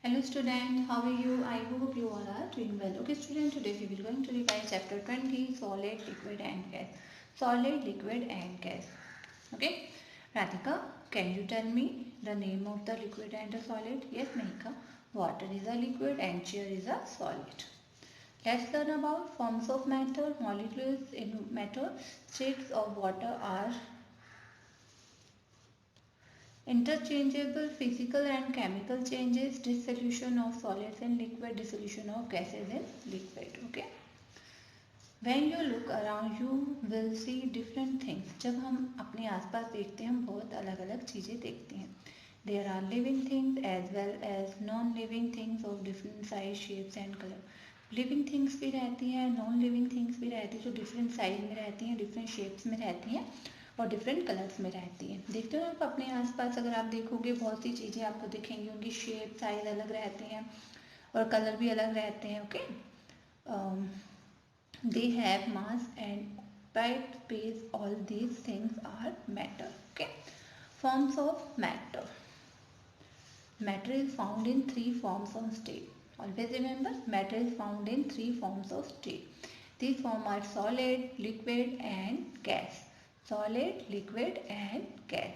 Hello student, how are you? I hope you all are doing well. Okay student, today we will going to revise chapter 20, solid, liquid and gas. Solid, liquid and gas. Okay. Radhika, can you tell me the name of the liquid and the solid? Yes Mahika, water is a liquid and chair is a solid. Let's learn about forms of matter. Molecules in matter, states of water are interchangeable physical and chemical changes, dissolution of solids in liquid, dissolution of gases in liquid. Okay. When you look around you will see different things. जब हम अपने आसपास देखते हैं हम बहुत अलग अलग चीज़ें देखते हैं. There are living things as well as non-living things of different size, shapes and color. Living things भी रहती हैं, non-living things भी रहती हैं जो different size में रहती हैं, different shapes में रहती हैं और डिफरेंट कलर्स में रहती हैं. देखते हो आप अपने आसपास अगर आप देखोगे बहुत सी चीज़ें आपको दिखेंगी, उनकी शेप साइज अलग रहते हैं और कलर भी अलग रहते हैं. Okay. They have mass and occupied space. All these things are matter. Okay. Forms of matter. Matter is found in three forms of state. Always remember, matter is found in three forms of state. These forms are solid, liquid and gas. Solid, liquid and gas.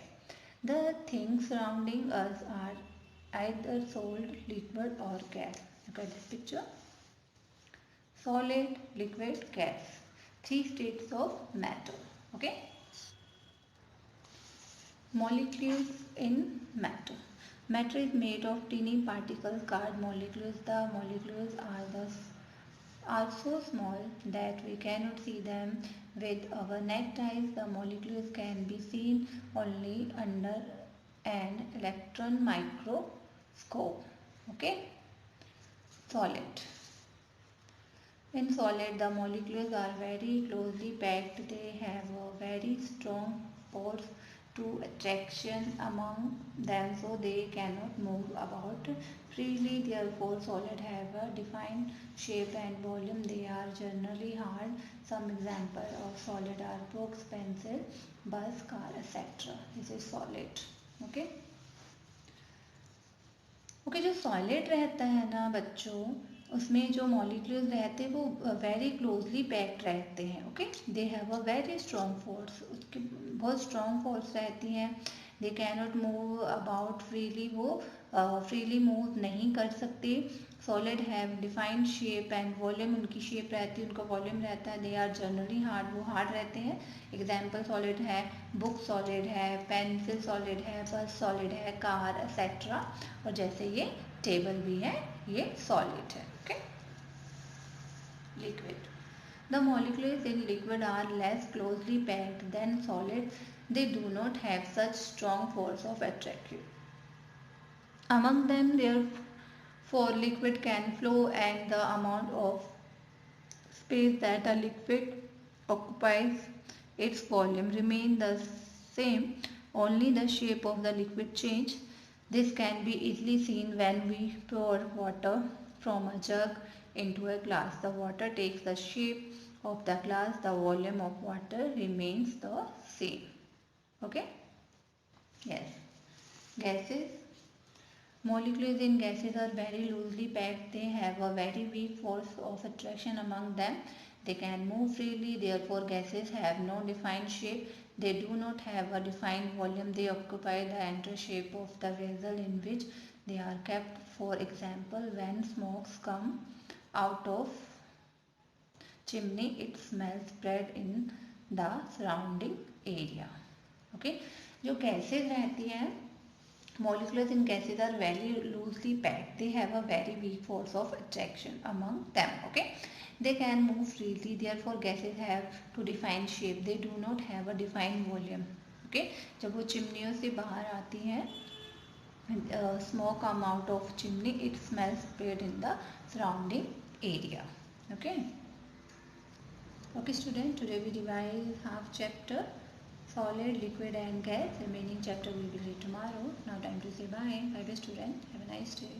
The things surrounding us are either solid, liquid or gas. Look at this picture. Solid, liquid, gas. Three states of matter. Okay. Molecules in matter. Matter is made of tiny particles called molecules. The molecules are so small that we cannot see them with our naked eyes. The molecules can be seen only under an electron microscope. Okay. Solid. In solid, the molecules are very closely packed. They have a very strong force to attraction among them, so they cannot move about freely. Therefore, solid have a defined shape and volume. They are generally hard. Some example of solid are books, pencil, bus, car, etc. This is solid. Okay. Okay. जो solid रहता है ना बच्चों, उसमें जो molecules रहते हैं वो वेरी क्लोजली पैक्ड रहते हैं. Okay. They have a very strong force. उसकी बहुत स्ट्रॉन्ग फोर्स रहती हैं. They can not move about freely. वो फ्रीली मूव नहीं कर सकते. Solid have defined shape and volume. उनकी शेप रहती है, उनका वॉल्यूम रहता है. They are generally hard. वो हार्ड रहते हैं. एग्जाम्पल सॉलिड है, बुक सॉलिड है, पेंसिल सॉलिड है, बस सॉलिड है, कार एक्सेट्रा. और जैसे ये टेबल भी है, ये सॉलिड है. Okay. Liquid. The molecules in liquid are less closely packed than solid. They do not have such strong force of attraction among them. Therefore, liquid can flow, and the amount of space that a liquid occupies, its volume remain the same. Only the shape of the liquid change. This can be easily seen when we pour water from a jug into a glass. The water takes the shape of the glass. The volume of water remains the same. Okay. Yes. Gases. Molecules in gases are very loosely packed. They have a very weak force of attraction among them. They can move freely. Therefore, gases have no defined shape. They do not have a defined volume. They occupy the entire shape of the vessel in which they are kept. For example, when smokes come out of chimney, it smells spread in the surrounding area. Okay. जो gases रहती हैं, molecules in gases are very loosely packed. They have a very weak force of attraction among them. Okay. They can move freely. Therefore, gases have to define shape. They do not have a defined volume. Okay. जब वो चिमनियों से बाहर आती हैं, smoke come out of chimney, it smells spread in the surrounding area. Okay. Okay student, today we revise half chapter solid, liquid and gas. Remaining chapter we will read tomorrow. Now time to say bye. Bye bye student. Have a nice day.